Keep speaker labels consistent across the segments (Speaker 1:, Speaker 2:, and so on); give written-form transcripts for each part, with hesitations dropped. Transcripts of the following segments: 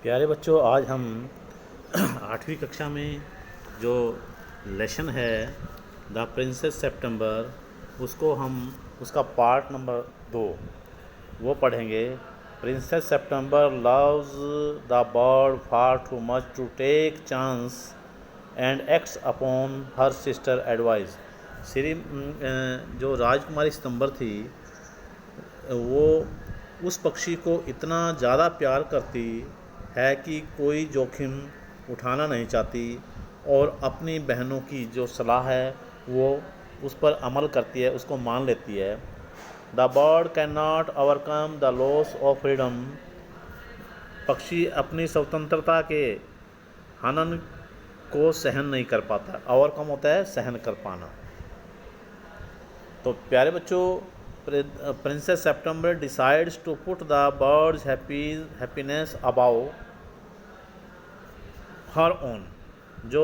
Speaker 1: प्यारे बच्चों, आज हम 8वीं कक्षा में जो लेसन है द प्रिंसेस सेप्टेम्बर उसका पार्ट नंबर 2 वो पढ़ेंगे। Princess September loves the bird far too much to take chance and acts upon her sister advice. जो राजकुमारी सितंबर थी वो उस पक्षी को इतना ज़्यादा प्यार करती है कि कोई जोखिम उठाना नहीं चाहती और अपनी बहनों की जो सलाह है वो उस पर अमल करती है, उसको मान लेती है। The bird can not overcome the loss of freedom. पक्षी अपनी स्वतंत्रता के हनन को सहन नहीं कर पाता। ओवरकम होता है सहन कर पाना। तो प्यारे बच्चों, princess September decides to put the bird's happiness above her own. जो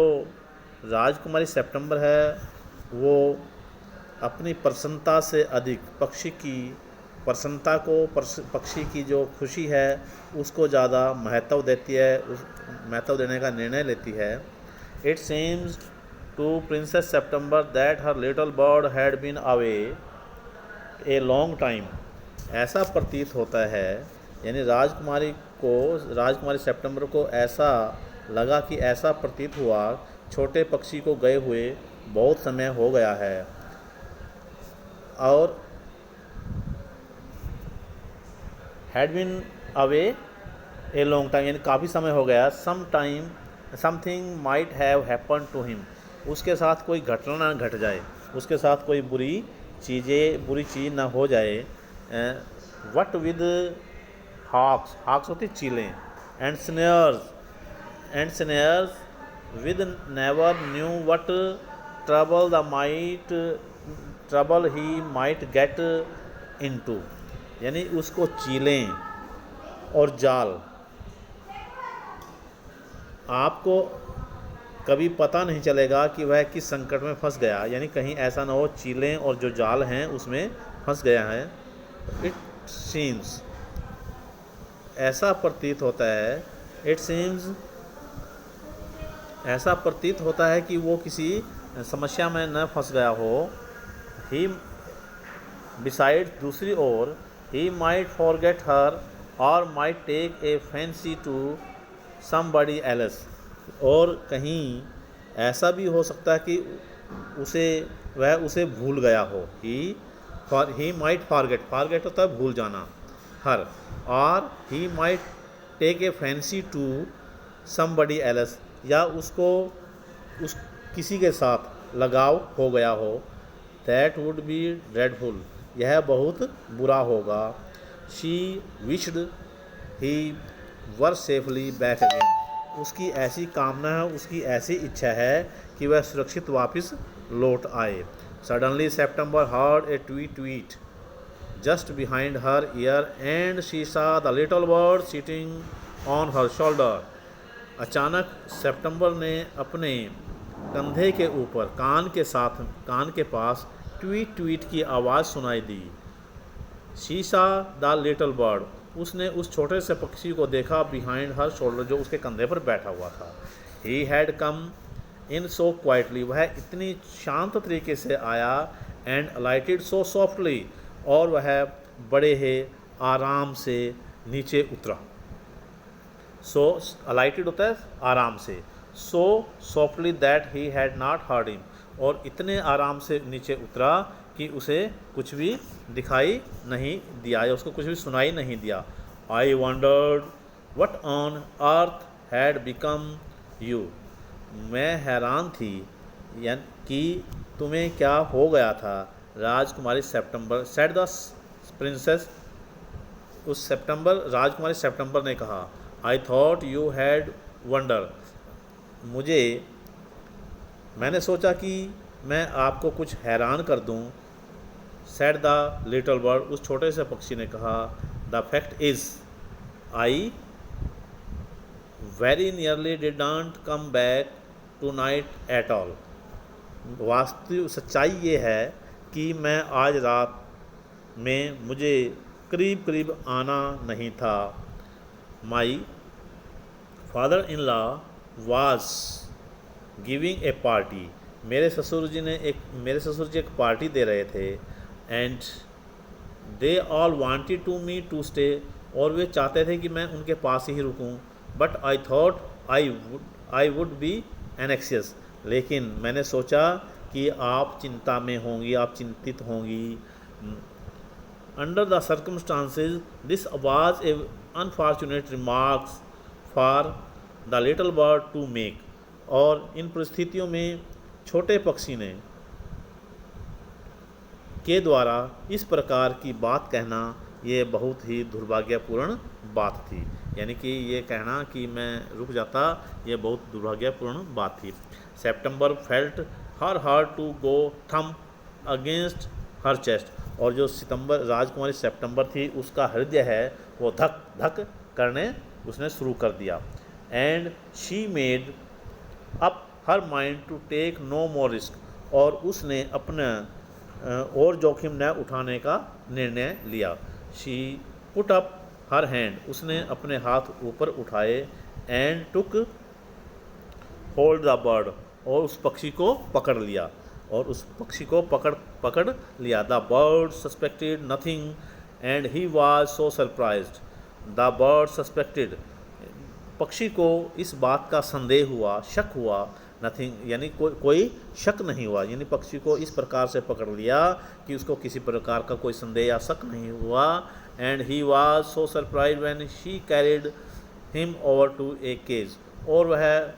Speaker 1: राजकुमारी सेप्टेम्बर है वो अपनी प्रसन्नता से अधिक पक्षी की प्रसन्नता को, पक्षी की जो खुशी है उसको ज़्यादा महत्व देती है, उस महत्व देने का निर्णय लेती है। It seems to princess September that her little bird had been away a long time. ऐसा प्रतीत होता है, यानी राजकुमारी सेप्टेम्बर को ऐसा लगा कि ऐसा प्रतीत हुआ छोटे पक्षी को गए हुए बहुत समय हो गया है। और had been away a long time यानी काफ़ी समय हो गया। Something might have happen to him. उसके साथ कोई घटना ना घट जाए, उसके साथ कोई बुरी चीज़ ना हो जाए। वट विद हॉक्स होती चीलें। And snares with never knew what trouble he might get into. यानी उसको चीलें और जाल, आपको कभी पता नहीं चलेगा कि वह किस संकट में फंस गया। यानी कहीं ऐसा ना हो चीलें और जो जाल हैं उसमें फंस गया है। इट सीम्स, ऐसा प्रतीत होता है कि वो किसी समस्या में न फंस गया हो। ही बिसाइड, दूसरी ओर, ही माइट फॉरगेट हर और might take a fancy to somebody else. और कहीं ऐसा भी हो सकता है कि वह उसे भूल गया हो। ही माइट फॉरगेट होता है भूल जाना, हर। और he might take a fancy to somebody else, या उसको किसी के साथ लगाव हो गया हो। दैट वुड बी ड्रेडफुल, यह बहुत बुरा होगा। She wished he were safely back again. उसकी ऐसी कामना है, उसकी ऐसी इच्छा है कि वह सुरक्षित वापस लौट आए। Suddenly September heard a tweet just behind her ear and she saw the little bird sitting on her shoulder. अचानक सेप्टेम्बर ने अपने कंधे के ऊपर कान के पास ट्वीट की आवाज़ सुनाई दी। She saw the little bird, उसने उस छोटे से पक्षी को देखा behind her shoulder, जो उसके कंधे पर बैठा हुआ था। He had come in so quietly, वह इतनी शांत तरीके से आया। And alighted so softly, और वह बड़े ही आराम से नीचे उतरा। सो अलाइटेड होता है आराम से। So softly that he had not heard him, और इतने आराम से नीचे उतरा कि उसे कुछ भी दिखाई नहीं दिया या उसको कुछ भी सुनाई नहीं दिया। आई wandered what on earth had become you. मैं हैरान थी यानी कि तुम्हें क्या हो गया था राजकुमारी September. Said the princess, Rajkumari September ने कहा। I thought you had wonder, मैंने सोचा कि मैं आपको कुछ हैरान कर दूं। सेड द लिटिल बर्ड, उस छोटे से पक्षी ने कहा। The fact is I very nearly did not come back tonight at all. वास्तविक सच्चाई ये है कि मैं आज रात मुझे करीब आना नहीं था। My father in law was giving a party, मेरे ससुर जी एक पार्टी दे रहे थे। And they all wanted to me to stay, और वे चाहते थे कि मैं उनके पास ही रुकूं। But I thought I would be anxious, लेकिन मैंने सोचा कि आप चिंता में होंगी, आप चिंतित होंगी। Under the circumstances this was a unfortunate remarks for the little bird to make, और इन परिस्थितियों में छोटे पक्षी ने के द्वारा इस प्रकार की बात कहना ये बहुत ही दुर्भाग्यपूर्ण बात थी। यानी कि ये कहना कि मैं रुक जाता, ये बहुत दुर्भाग्यपूर्ण बात थी। September felt her heart to go thump against her chest, और जो सितंबर राजकुमारी सेप्टेम्बर थी उसका हृदय है वो धक धक करने उसने शुरू कर दिया। And she made up her mind to take no more risk, और उसने अपना और जोखिम न उठाने का निर्णय लिया। She put up her hand, उसने अपने हाथ ऊपर उठाए। And took hold the bird, और उस पक्षी को पकड़ लिया, और उस पक्षी को पकड़ लिया। The bird suspected nothing and he was so surprised. The bird suspected, पक्षी को इस बात का संदेह हुआ, शक हुआ। नथिंग यानी कोई शक नहीं हुआ, यानी पक्षी को इस प्रकार से पकड़ लिया कि उसको किसी प्रकार का कोई संदेह या शक नहीं हुआ। And he was so surprise when she carried him over to a cage, और वह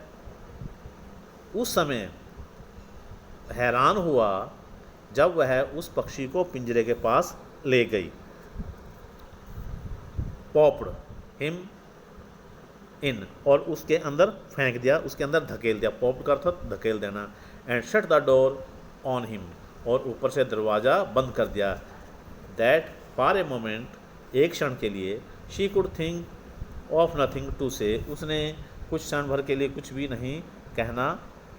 Speaker 1: उस समय हैरान हुआ जब वह उस पक्षी को पिंजरे के पास ले गई। पॉप्ड हिम इन, और उसके अंदर फेंक दिया, उसके अंदर धकेल दिया। पॉप का अर्थ धकेल देना। And shut the door on him, और ऊपर से दरवाज़ा बंद कर दिया। दैट फॉर ए मोमेंट, एक क्षण के लिए, she could think of nothing to say, उसने कुछ क्षण भर के लिए कुछ भी नहीं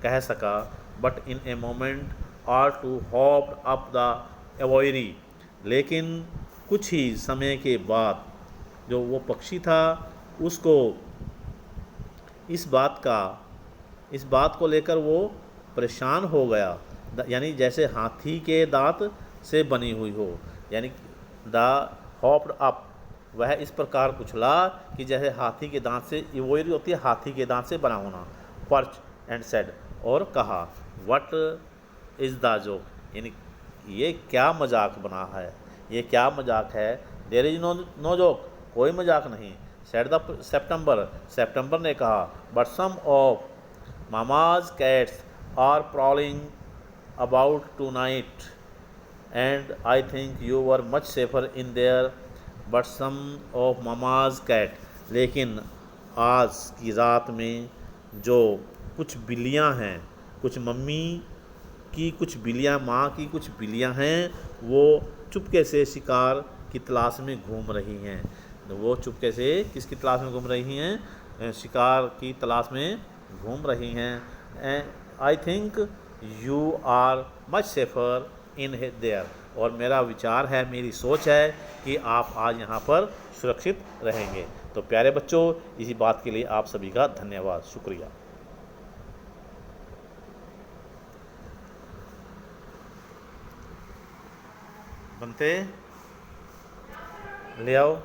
Speaker 1: कह सका। But in a moment or two hopped up the aviary, लेकिन कुछ ही समय के बाद जो वो पक्षी था उसको इस बात को लेकर वो परेशान हो गया। यानी जैसे हाथी के दांत से बनी हुई हो, यानी द हॉप्ड अप, वह इस प्रकार उछला कि जैसे हाथी के दांत से, इवोयरी होती है हाथी के दांत से बना होना। पर्च एंड सेड, और कहा, व्हाट इज़ द जोक, यानी ये क्या मजाक बना है, ये क्या मजाक है। देयर इज नो जोक, कोई मजाक नहीं। सेड द सेप्टेम्बर ने कहा, but some of mama's cats are prowling about tonight and I think you were much safer in there but some of mama's cat, लेकिन आज की रात में जो कुछ बिल्लियाँ हैं, कुछ मम्मी की कुछ बिल्लियाँ, माँ की कुछ बिल्लियाँ हैं, वो चुपके से शिकार की तलाश में घूम रही हैं। वो चुपके से किसकी तलाश में घूम रही हैं? शिकार की तलाश में घूम रही हैं। I think you are much safer in there, और मेरा विचार है, मेरी सोच है कि आप आज यहाँ पर सुरक्षित रहेंगे। तो प्यारे बच्चों, इसी बात के लिए आप सभी का धन्यवाद, शुक्रिया। बनते ले आओ।